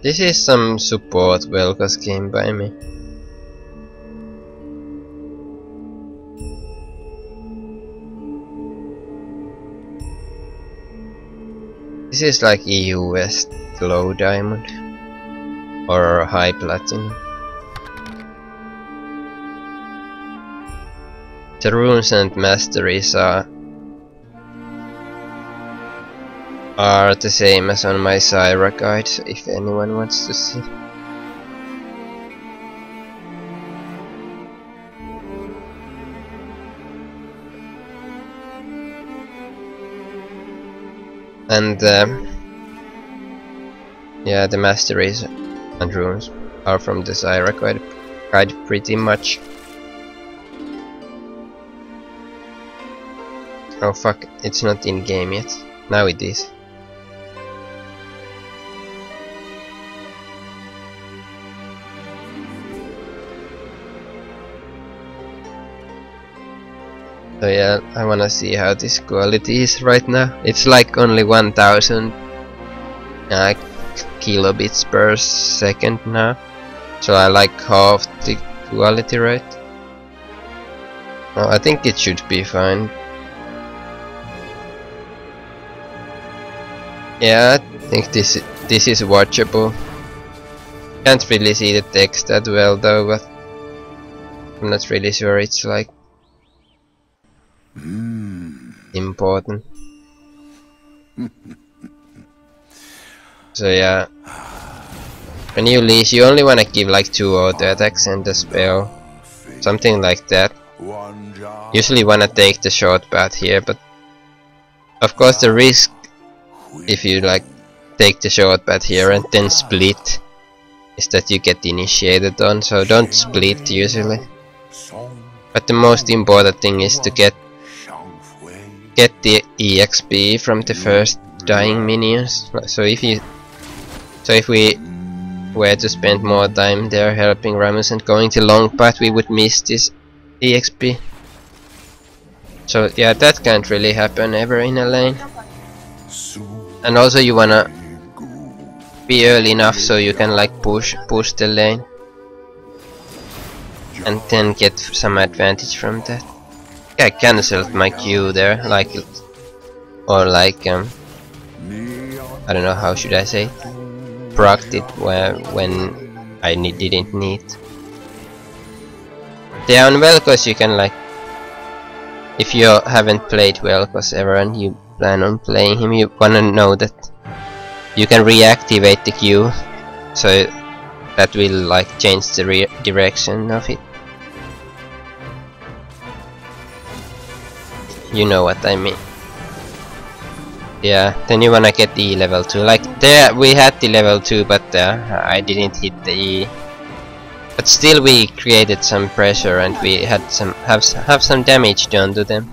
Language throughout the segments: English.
This is some support Vel'koz game by me. This is like EU West low diamond or high platinum. The runes and masteries are the same as on my Zyra guide, if anyone wants to see. And yeah, the masteries and runes are from the Zyra guide pretty much. Oh fuck, it's not in game yet. Now it is. So yeah, I wanna see how this quality is right now. It's like only 1000 kilobits per second now. So I like half the quality rate. Oh, I think it should be fine. Yeah, I think this is watchable. Can't really see the text that well though, but I'm not really sure it's like important. So yeah, when you leash, you only wanna give like 2 auto attacks and a spell, something like that. Usually wanna take the short path here, but of course the risk if you like take the short path here and then split is that you get initiated on, so don't split usually. But the most important thing is to get the EXP from the first dying minions. So if we were to spend more time there helping Ramus and going the long path, we would miss this EXP. So yeah, that can't really happen ever in a lane. And also you wanna be early enough so you can like push the lane and then get some advantage from that. I cancelled my Q there, like, or like I don't know how should I say, procced it when I didn't need. Yeah, on Vel'koz you can like, if you haven't played Vel'koz ever and you plan on playing him, you wanna know that you can reactivate the Q, so that will like change the direction of it. You know what I mean. Yeah, then you wanna get the level 2. Like there we had the level 2, but I didn't hit the E. But still we created some pressure and we had have some damage done to them.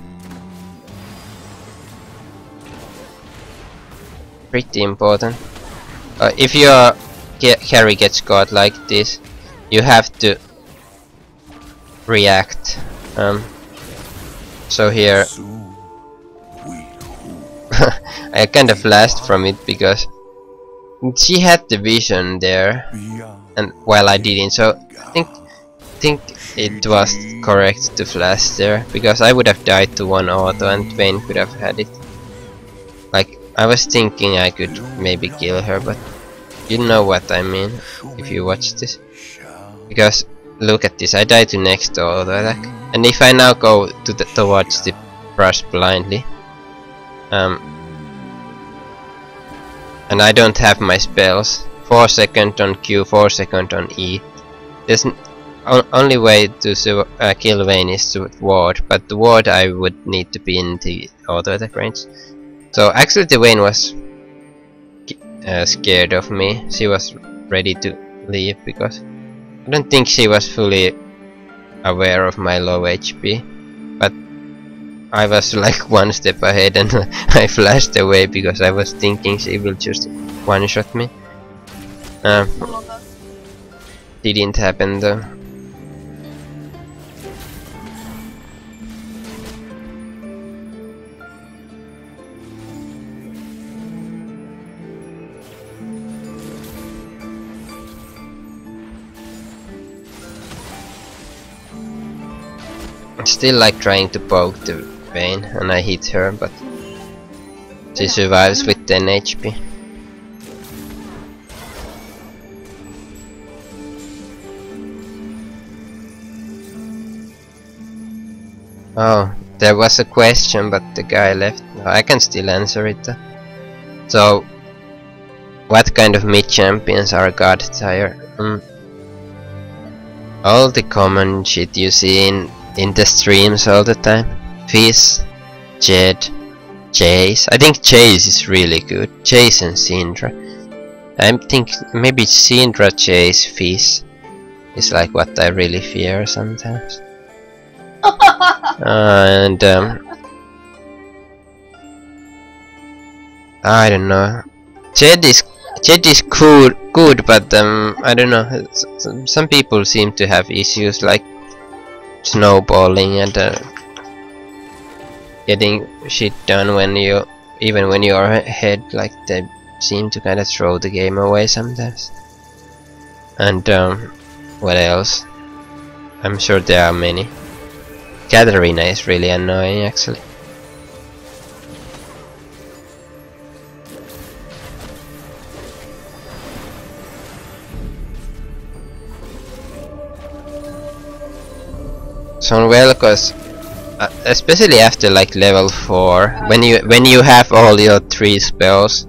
Pretty important. If your carry gets caught like this, you have to react. So here I kind of flashed from it because she had the vision there, and while I didn't. So I think it was correct to flash there, because I would have died to one auto and Vayne could have had it. Like I was thinking I could maybe kill her, but you know what I mean if you watch this. Because look at this, I died to next auto attack, and if I now go towards the brush blindly, and I don't have my spells, 4 seconds on Q, 4 seconds on E. There's only way to kill Vayne is to ward, but the ward I would need to be in the auto attack range. So actually the Vayne was scared of me. She was ready to leave because I don't think she was fully aware of my low HP. But I was like one step ahead and I flashed away because I was thinking she will just one-shot me. Didn't happen though. still like trying to poke the vein, and I hit her, but she survives with 10 HP. Oh, there was a question, but the guy left. I can still answer it. So, what kind of mid champions are god tier? All the common shit you see in the streams all the time. Fizz, Jed, Chase. I think Chase is really good. Chase and Syndra. I think maybe Syndra, Chase, Fizz is like what I really fear sometimes. And I don't know. Jed is good, but I don't know. Some people seem to have issues like snowballing and getting shit done even when you are ahead. Like they seem to kind of throw the game away sometimes. And what else? I'm sure there are many. Katarina is really annoying actually. So on Vel'koz, especially after like level 4, when you have all your 3 spells,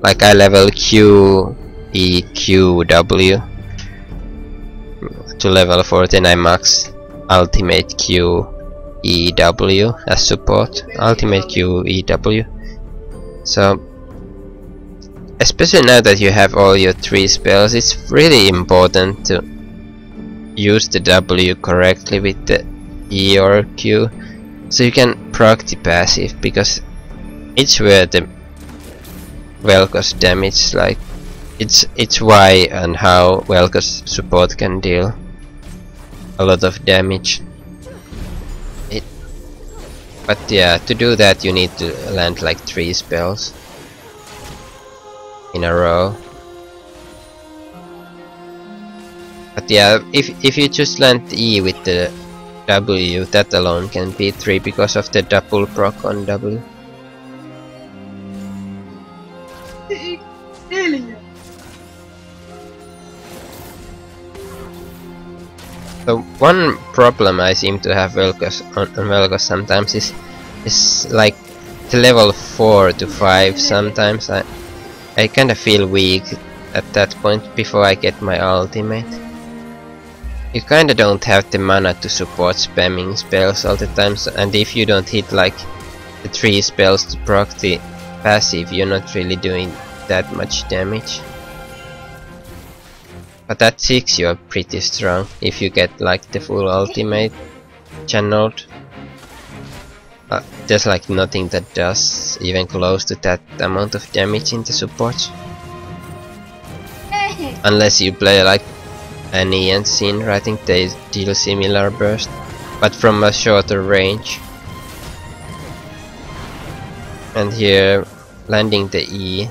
like I level Q, E, Q, W to level 4, then I max ultimate Q, E, W as support. Ultimate Q, E, W. So especially now that you have all your 3 spells, it's really important to use the W correctly with the E or Q, so you can proc the passive, because it's where the Vel'koz damage, like it's why and how Vel'koz support can deal a lot of damage. But yeah, to do that you need to land like 3 spells in a row. But yeah, if you just land E with the W, that alone can be 3 because of the double proc on W. So one problem I seem to have on Vel'koz sometimes is like the level 4 to 5 sometimes. I kinda feel weak at that point before I get my ultimate. You kinda don't have the mana to support spamming spells all the time, and if you don't hit like the 3 spells to proc the passive, you're not really doing that much damage. But at 6 you're pretty strong if you get like the full ultimate channeled. There's like nothing that does even close to that amount of damage in the support. Unless you play like Annie and Syndra, I think they deal similar burst, but from a shorter range. And here, landing the E,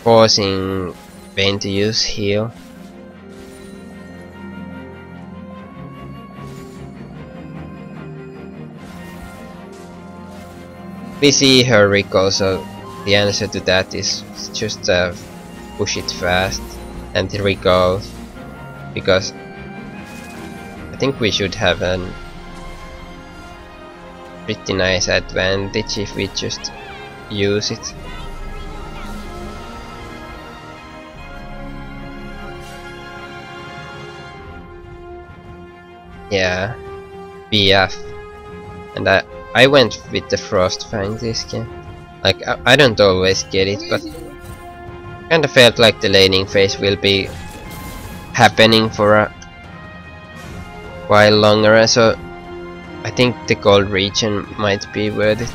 forcing Vayne to use heal. We see her recall, so the answer to that is just push it fast and recall, because I think we should have a pretty nice advantage if we just use it. Yeah, BF. And I went with the Frostfang this game. Like I don't always get it, but kinda felt like the laning phase will be happening for a while longer, so I think the gold region might be worth it.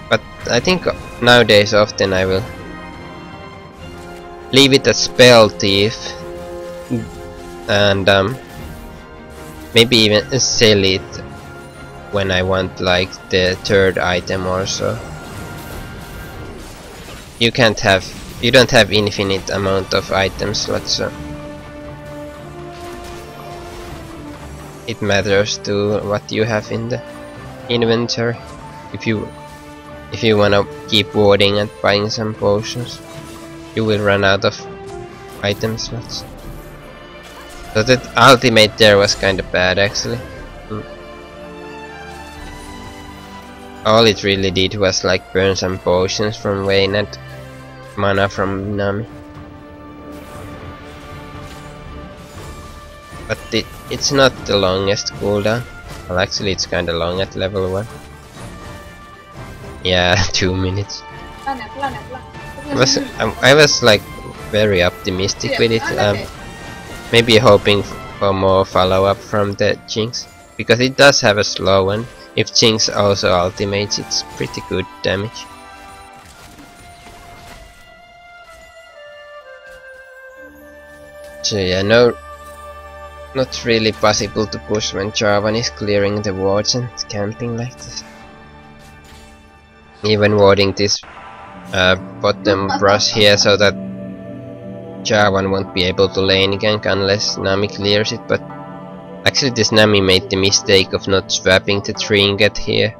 But I think nowadays often I will leave it at Spellthief and maybe even sell it when I want like the 3rd item or so. You don't have infinite amount of item slots, so it matters to what you have in the inventory. If you wanna keep warding and buying some potions, you will run out of item slots. So that ultimate there was kinda bad actually. All it really did was like burn some potions from Vayne and mana from Nami. But it's not the longest cooldown. Well, actually it's kinda long at level 1. Yeah, 2 minutes. I was like very optimistic with it. Maybe hoping for more follow-up from the Jinx, because it does have a slow one. If Jinx also ultimates, it's pretty good damage. So yeah, no, not really possible to push when Jarvan is clearing the wards and camping like this. Even warding this bottom brush here so that Jarvan won't be able to lane gank unless Nami clears it, but actually this Nami made the mistake of not swapping the trinket here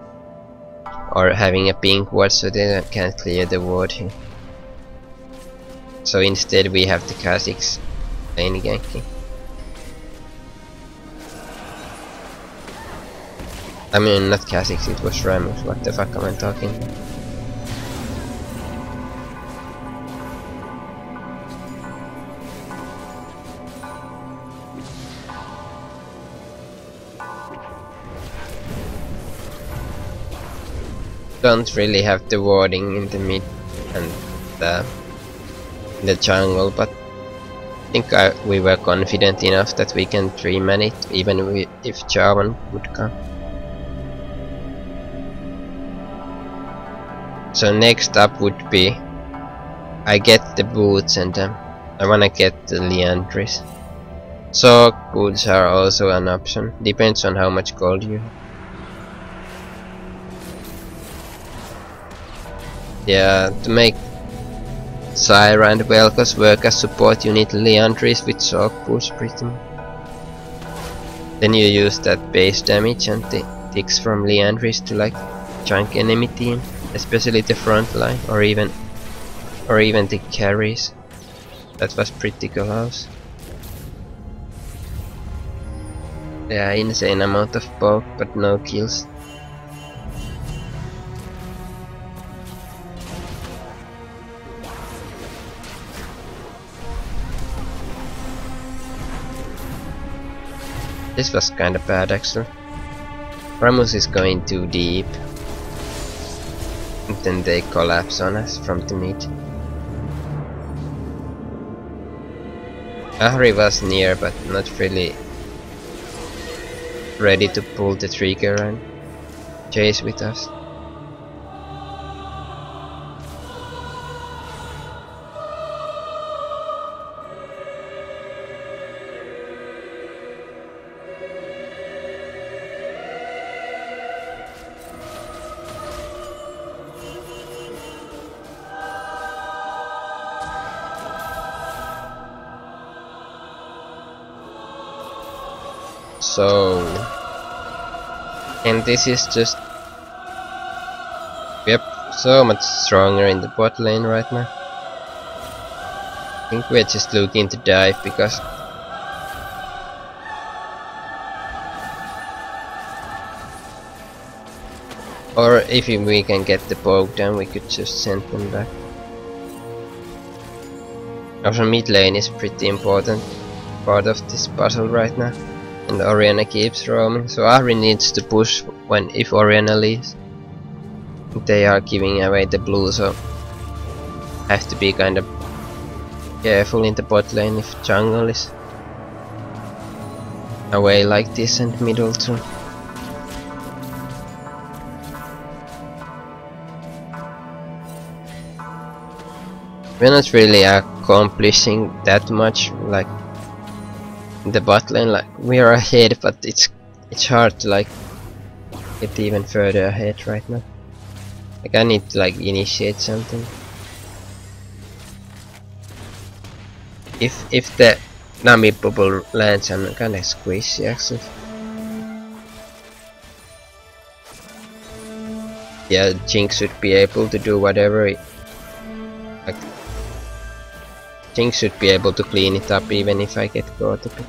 or having a pink ward so they can't clear the ward here. So instead we have the Kha'Zix lane ganking. I mean not Kha'Zix, it was Rammus, what the fuck am I talking about? Don't really have the warding in the mid and the jungle, but I think we were confident enough that we can 3-man it even if Jarvan would come. So next up would be I get the boots and I wanna get the Liandrys. So boots are also an option, depends on how much gold you have. Yeah, to make Zyra and Vel'koz work as support you need Liandrys with Sorc boots pretty much. Then you use that base damage and the ticks from Liandrys to like chunk enemy team, especially the front line or even the carries. That was pretty close. Yeah, insane amount of poke but no kills. This was kinda bad actually. Rammus is going too deep. And then they collapse on us from the mid. Ahri was near but not really ready to pull the trigger and chase with us. So, and this is just, we're so much stronger in the bot lane right now. I think we're just looking to dive because or if we can get the poke down we could just send them back. Also mid lane is pretty important part of this puzzle right now. And Orianna keeps roaming, so Ahri needs to push if Orianna leaves. They are giving away the blue, so have to be kind of careful in the bot lane if jungle is away like this and middle too. We're not really accomplishing that much, like in the bot lane, like we are ahead, but it's hard to like get even further ahead right now. Like I need to like initiate something. If the Nami bubble lands, I'm kinda squishy actually. yeah, Jinx should be able to do whatever like, Jinx should be able to clean it up even if I get caught a bit.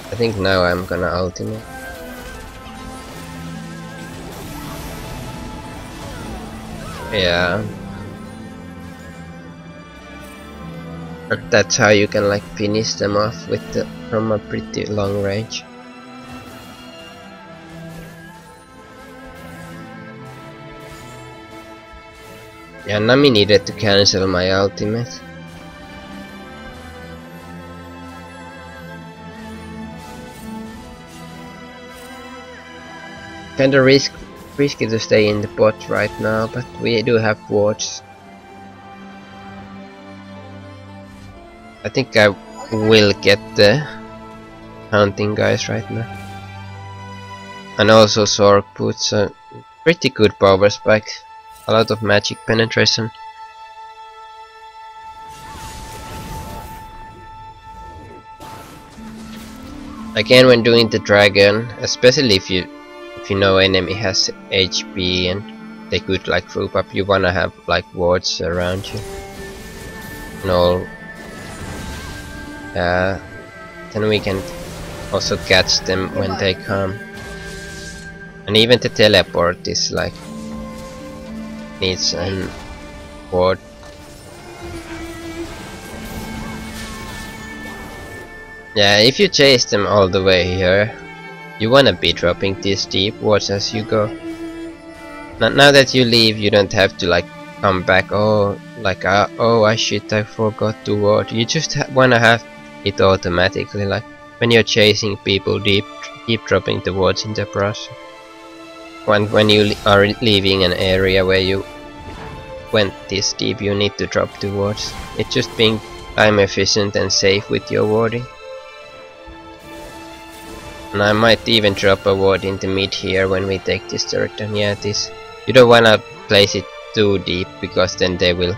I think now I'm gonna ultimate. Yeah. But that's how you can like finish them off with from a pretty long range. Yeah, Nami needed to cancel my ultimate. Kinda risky to stay in the bot right now, but we do have wards. I think I will get the hunting guys right now. And also Sorc puts a pretty good power spike. A lot of magic penetration. Again, when doing the dragon, especially if you know enemy has HP and they could like group up, you wanna have like wards around you. And all. Then we can also catch them when they come. And even the teleport is like needs an ward. Yeah, if you chase them all the way here, you wanna be dropping these deep wards as you go. Now that you leave, you don't have to like come back. Oh, like oh shit, I forgot to ward. You just wanna have it automatically, like when you're chasing people keep dropping the wards in the process. When you are leaving an area where you went this deep, you need to drop the wards. It's just being time efficient and safe with your warding. And I might even drop a ward in the mid here when we take this turret. And yeah, this you don't wanna place it too deep because then they will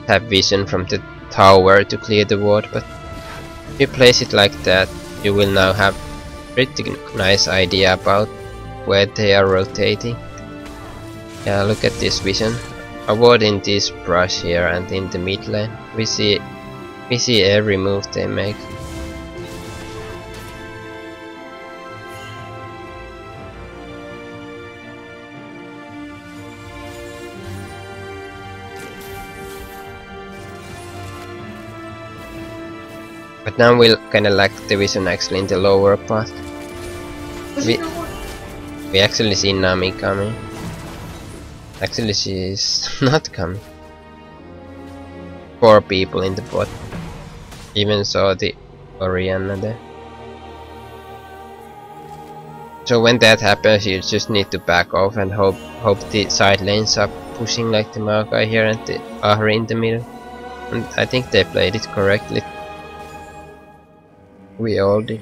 have vision from the tower to clear the ward, but if you place it like that, you will now have pretty nice idea about where they are rotating. Yeah, look at this vision. A ward in this brush here and in the mid lane. We see every move they make. But now we'll kinda lack the vision actually in the lower part. We actually see Nami coming. Actually she is not coming. 4 people in the bot. Even saw the Orianna there. So when that happens, you just need to back off and hope the side lanes are pushing like the Maokai here and the Ahri in the middle. And I think they played it correctly. We all did.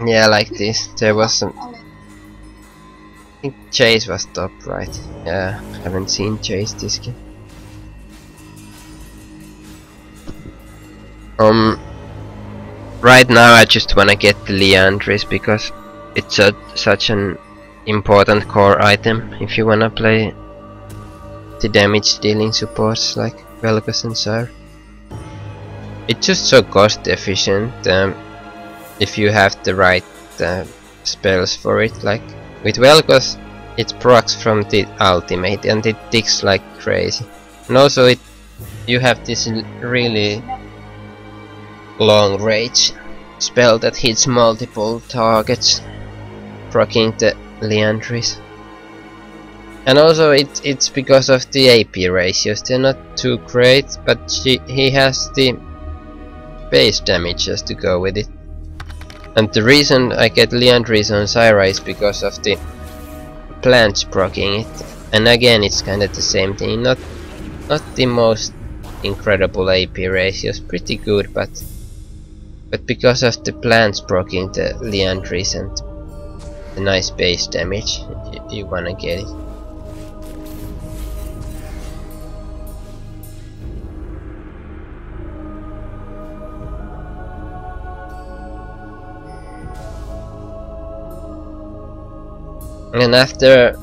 Yeah, like this. There was some. I think Chase was top, right? Yeah, haven't seen Chase this game. Right now I just wanna get the Liandrys because it's such an important core item if you wanna play the damage dealing supports like Vel'koz and Zyra. It's just so cost efficient. If you have the right spells for it, like with Vel'koz, it procs from the ultimate and it ticks like crazy. And also you have this really long range spell that hits multiple targets, proccing the Liandrys. And also it's because of the AP ratios. They're not too great, but he has the base damages to go with it. And the reason I get Liandrys on Zyra is because of the plants proccing it. And again, it's kind of the same thing. Not the most incredible AP ratios, pretty good, but because of the plants proccing the Liandrys and the nice base damage, you wanna get it. And after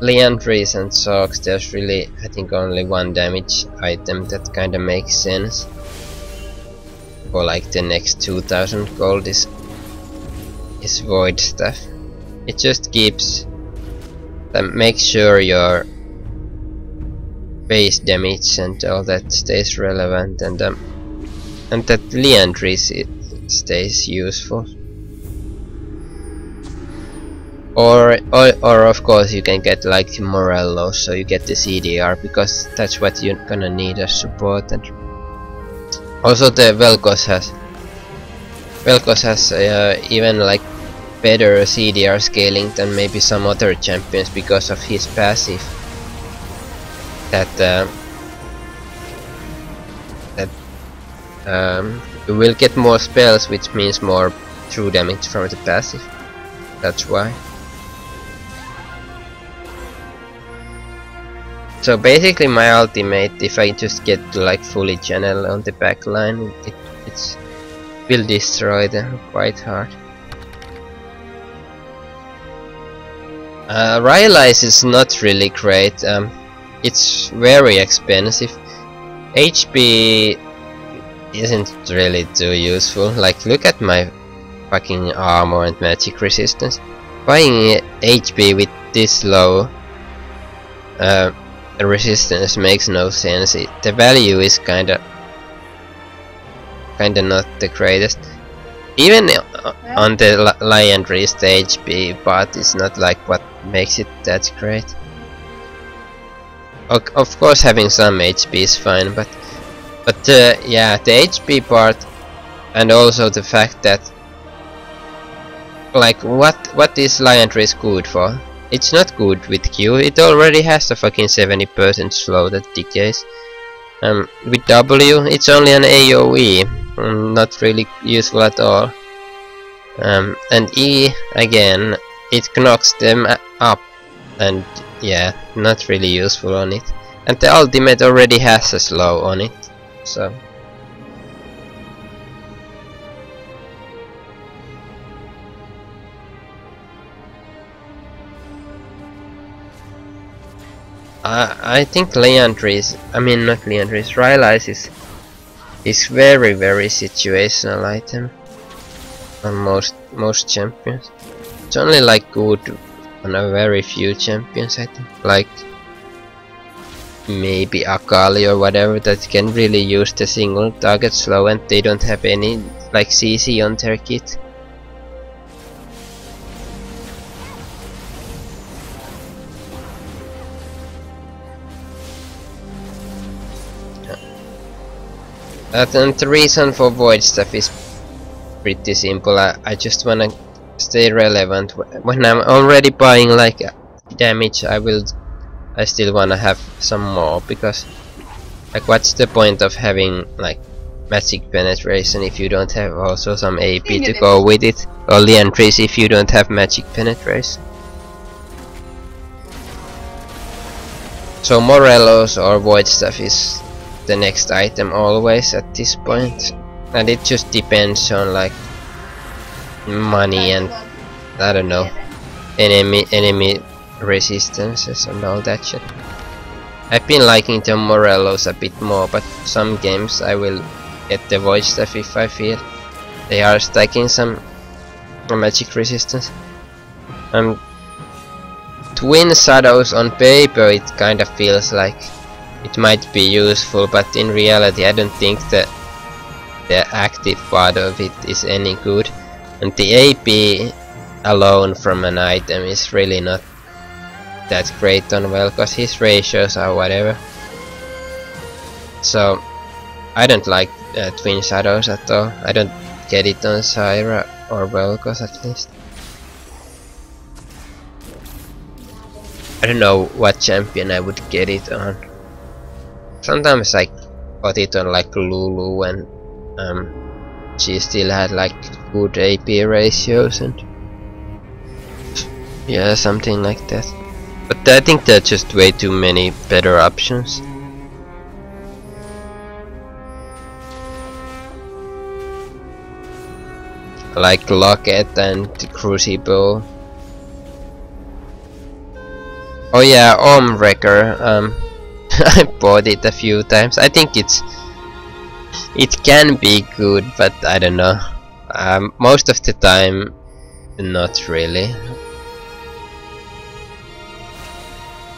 Liandrys and Sorcs, there's really, I think, only one damage item that kinda makes sense. For like the next 2000 gold is Voidstaff. It just keeps, makes sure your base damage and all that stays relevant, and that Liandrys stays useful. Or of course you can get like Morello, so you get the CDR, because that's what you're gonna need as support. And also the Vel'koz has even like better CDR scaling than maybe some other champions because of his passive. You will get more spells, which means more true damage from the passive. That's why. So basically my ultimate, if I just get to like fully channel on the backline, it will destroy them quite hard. Realize is not really great. It's very expensive. HP isn't really too useful. Like, look at my fucking armor and magic resistance. Buying HP with this low resistance makes no sense. The value is kinda not the greatest. Even on the Liandrys, the HP part is not like what makes it that great. Of course, having some HP is fine, but yeah, the HP part, and also the fact that, like, what is Liandrys good for? It's not good with Q. It already has a fucking 70% slow that decays. With W, it's only an AoE, not really useful at all. And E, again, it knocks them up, and yeah, not really useful on it. And the ultimate already has a slow on it, so. I think Liandrys, I mean not Liandrys, Realize is very situational item on most champions. It's only like good on a very few champions, I think, like maybe Akali or whatever, that can really use the single target slow and they don't have any like CC on their kit. And the reason for Voidstaff is pretty simple. I just wanna stay relevant. When I'm already buying like damage, I still wanna have some more, because like, what's the point of having like magic penetration if you don't have also some AP to go with it, or Liandrys if you don't have magic penetration? So Morellos or Voidstaff is the next item always at this point, and it just depends on like money and I don't know, enemy resistances and all that shit. I've been liking the Morellos a bit more, but some games I will get the Voidstaff if I feel they are stacking some magic resistance. Twin Shadows on paper, it kind of feels like it might be useful, but in reality I don't think that the active part of it is any good, and the AP alone from an item is really not that great on Vel'koz. His ratios are whatever. So I don't like Twin Shadows at all. I don't get it on Zyra or Vel'koz at least. I don't know what champion I would get it on. Sometimes I got it on like Lulu when she still had like good AP ratios and yeah, something like that. But I think there are just way too many better options. Like Locket and Crucible. Oh yeah, Wrecker. I bought it a few times. I think it can be good, but I don't know. Most of the time, not really.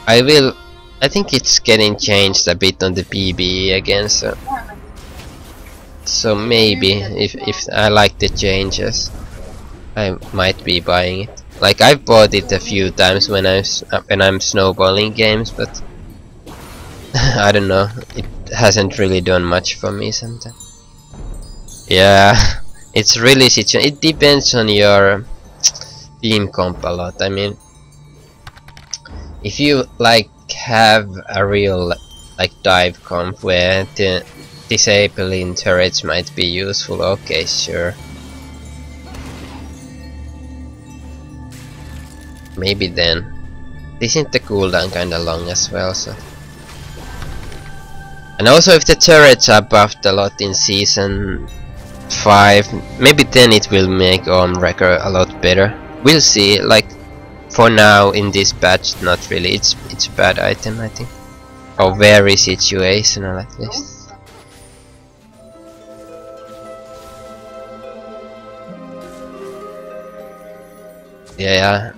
I think it's getting changed a bit on the PBE again, so maybe if I like the changes, I might be buying it. Like I've bought it a few times when I'm snowballing games, but I don't know. It hasn't really done much for me sometimes. Yeah, it's really it depends on your team comp a lot. I mean, if you like have a real like dive comp where the disabling turrets might be useful, okay, sure. Maybe then. Isn't the cooldown kinda long as well, so. And also if the turrets are buffed a lot in season 5, maybe then it will make Wrecker a lot better. We'll see. Like for now in this patch, not really. It's a bad item, I think. Or very situational at least. Yeah.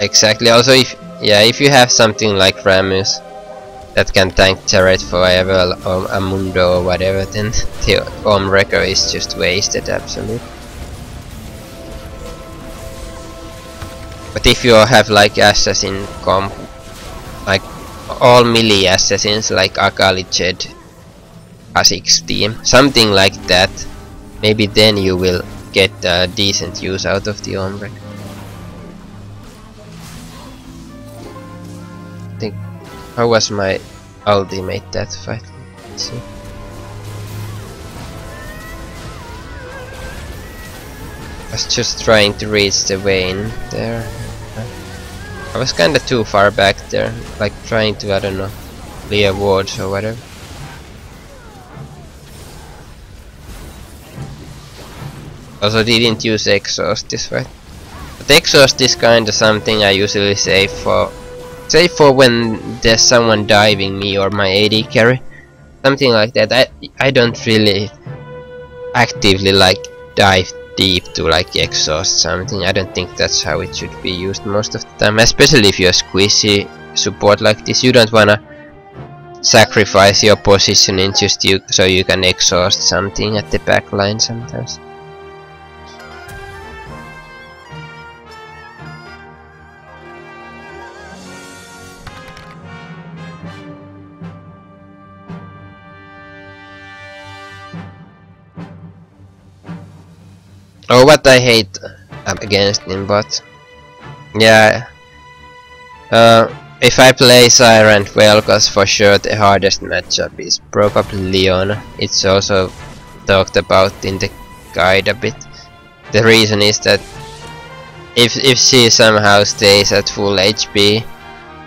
Exactly. Also, if you have something like Ramus that can tank turret forever, or a Mundo or whatever, then the Wrecker is just wasted, absolutely. But if you have like assassin comp, like all melee assassins like Akali, Jed, Kha'Zix team, something like that, maybe then you will get decent use out of the Wrecker. How was my ultimate that fight? Let's see. I was just trying to reach the vein there. I was kinda too far back there, like trying to, I don't know, clear wards or whatever. Also didn't use exhaust this fight. But exhaust is kinda something I usually save for when there's someone diving me or my AD carry, something like that. I don't really actively like dive deep to like exhaust something. I don't think that's how it should be used most of the time, especially if you're squishy support like this. You don't wanna sacrifice your positioning just so you can exhaust something at the back line sometimes. Oh, what I hate against him, but yeah, if I play Zyra and Vel'koz, for sure the hardest matchup is probably Leona. It's also talked about in the guide a bit. The reason is that if she somehow stays at full HP,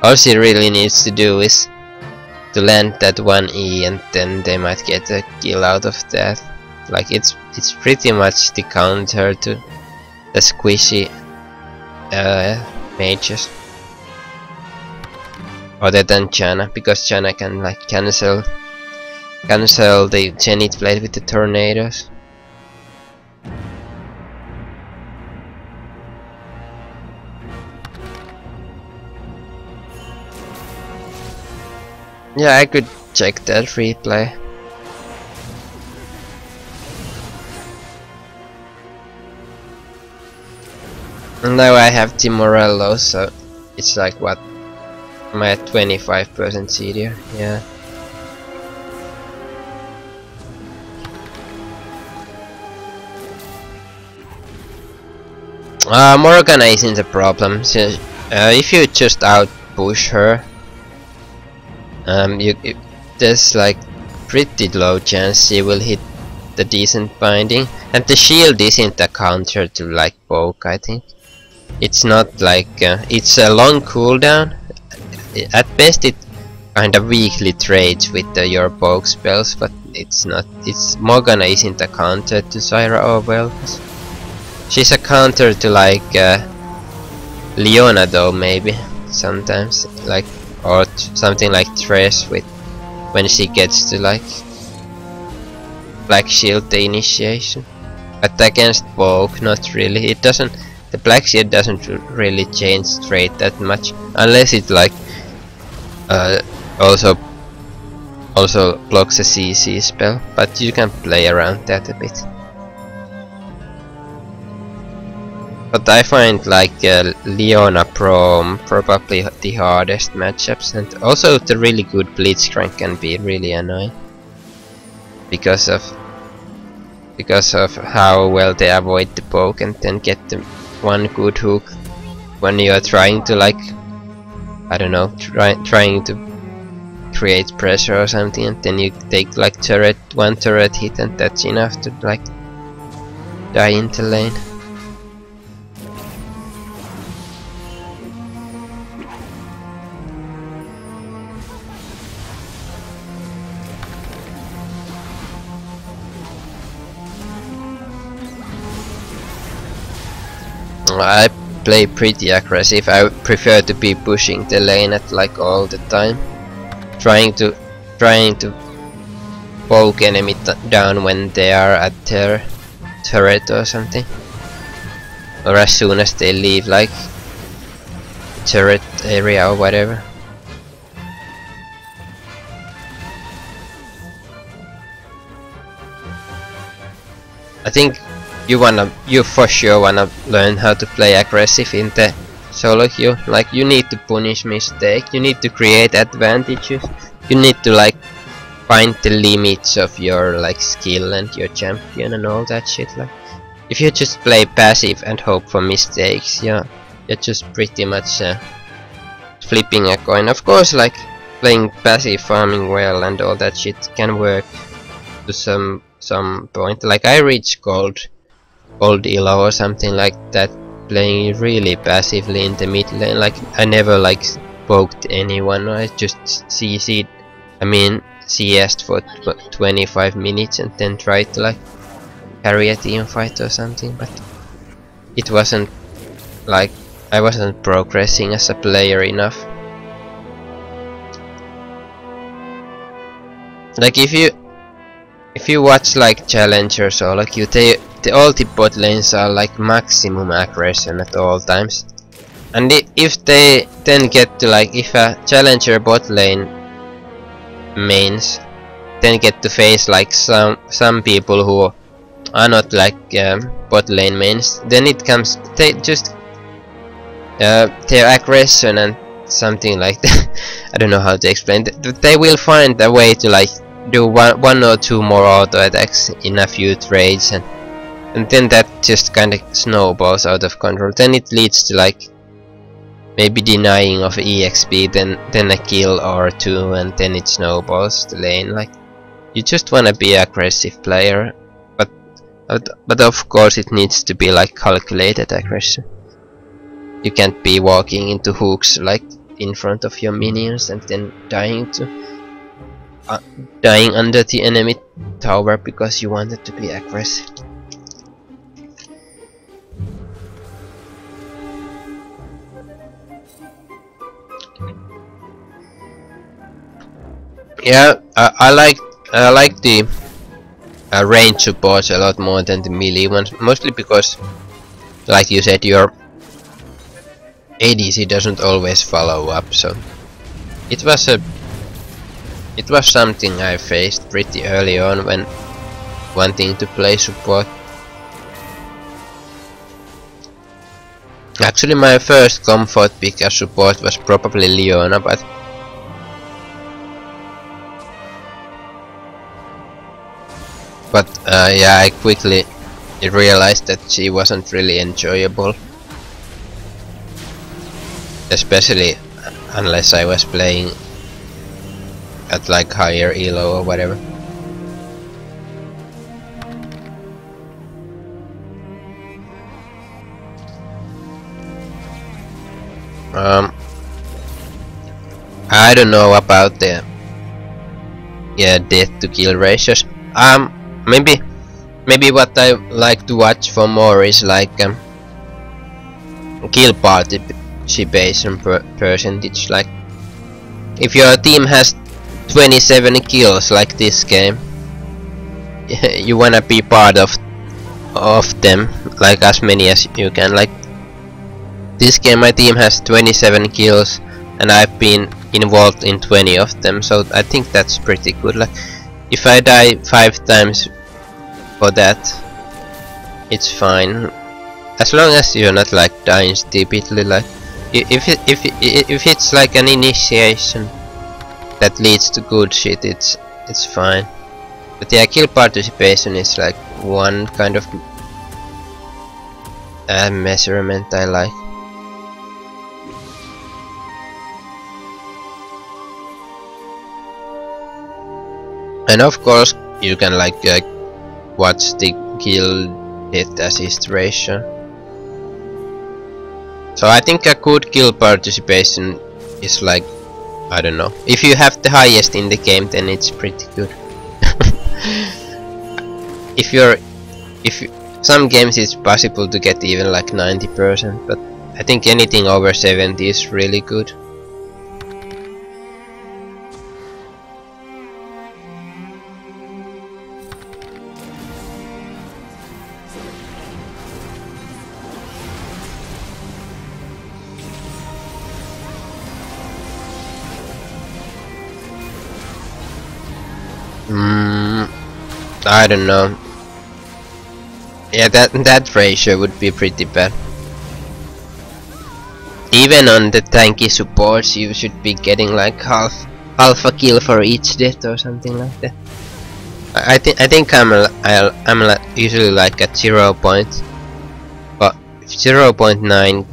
all she really needs to do is to land that one E, and then they might get a kill out of that. Like it's pretty much the counter to the squishy mages. Other than Janna, because Janna can like cancel the Zenith Blade with the tornadoes. Yeah, I could check that replay. And now I have the Morello, so it's like what? I'm at 25% CD, yeah. Morgana isn't a problem. So, if you just out push her, there's like pretty low chance she will hit the decent binding, and the shield isn't a counter to like poke. I think it's not like it's a long cooldown. At best, it kind of weakly trades with your poke spells, but it's not. It's Morgana isn't a counter to Zyra or Vel'koz. She's a counter to like Leona though, maybe sometimes, like, or something like Thresh with when she gets to like Black Shield the initiation. But against poke, not really. It doesn't. The Black Shield doesn't really change trade that much unless it like also blocks a CC spell, but you can play around that a bit. But I find like Leona Prom probably the hardest matchups, and also the really good Blitzcrank can be really annoying because of how well they avoid the poke and then get the one good hook when you are trying to like, I don't know, trying to create pressure or something, and then you take like one turret hit and that's enough to like die into lane. I play pretty aggressive. I prefer to be pushing the lane at like all the time, trying to poke enemy down when they are at their turret or something, or as soon as they leave like turret area or whatever. I think you for sure wanna learn how to play aggressive in the solo queue. Like, you need to punish mistake, you need to create advantages, you need to like find the limits of your like skill and your champion and all that shit. Like, if you just play passive and hope for mistakes, yeah, you're just pretty much flipping a coin. Of course, like playing passive, farming well and all that shit can work to some point. Like, I reached gold elo or something like that playing really passively in the mid lane. Like, I never like poked anyone, I just CC'd, CS'd for 25 minutes and then tried to like carry a team fight or something, but it wasn't like, I wasn't progressing as a player enough. Like, if you watch like challengers or like all the bot lanes are like maximum aggression at all times, and if they then get to like, if a challenger bot lane mains then get to face like some people who are not like bot lane mains, then it comes their aggression and something like that. I don't know how to explain that. They will find a way to like do one or two more auto attacks in a few trades, and then that just kind of snowballs out of control. Then it leads to like maybe denying of EXP, then a kill or two, and then it snowballs the lane. Like, you just wanna be an aggressive player, but of course it needs to be like calculated aggression. You can't be walking into hooks like in front of your minions and then dying under the enemy tower because you wanted to be aggressive. Yeah, I like the range supports a lot more than the melee ones, mostly because, like you said, your ADC doesn't always follow up. So it was something I faced pretty early on when wanting to play support. Actually, my first comfort pick as support was probably Leona, but yeah, I quickly realized that she wasn't really enjoyable, especially unless I was playing at like higher elo or whatever. I don't know about the death to kill ratios. Maybe what I like to watch for more is like kill participation percentage. Like if your team has 27 kills like this game, you wanna be part of them, like as many as you can. Like this game, my team has 27 kills, and I've been involved in 20 of them, so I think that's pretty good. Like if I die 5 times for that, it's fine, as long as you're not like dying stupidly. Like if it's like an initiation that leads to good shit, it's fine. But yeah, kill participation is like one kind of measurement I like. And of course you can like watch the kill hit assist ratio. So I think a good kill participation is like, I don't know, if you have the highest in the game, then it's pretty good. Some games it's possible to get even like 90%, but I think anything over 70 is really good. I don't know. Yeah, that ratio would be pretty bad. Even on the tanky supports, you should be getting like half a kill for each death or something like that. I think I'm usually like at 0.9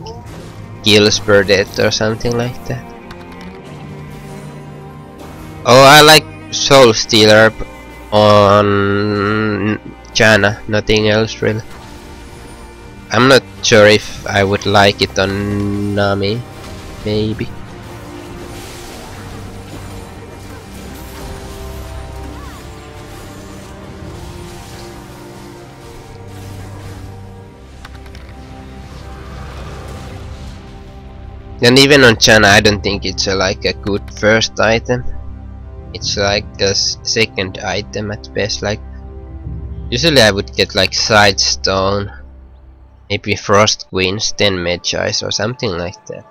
kills per death or something like that. Oh, I like Soul Stealer on Janna, nothing else really. I'm not sure if I would like it on Nami, maybe. And even on Janna, I don't think it's like a good first item. It's like a second item at best. Like usually I would get like Sighstone, maybe Frost Queens, then Medjais or something like that.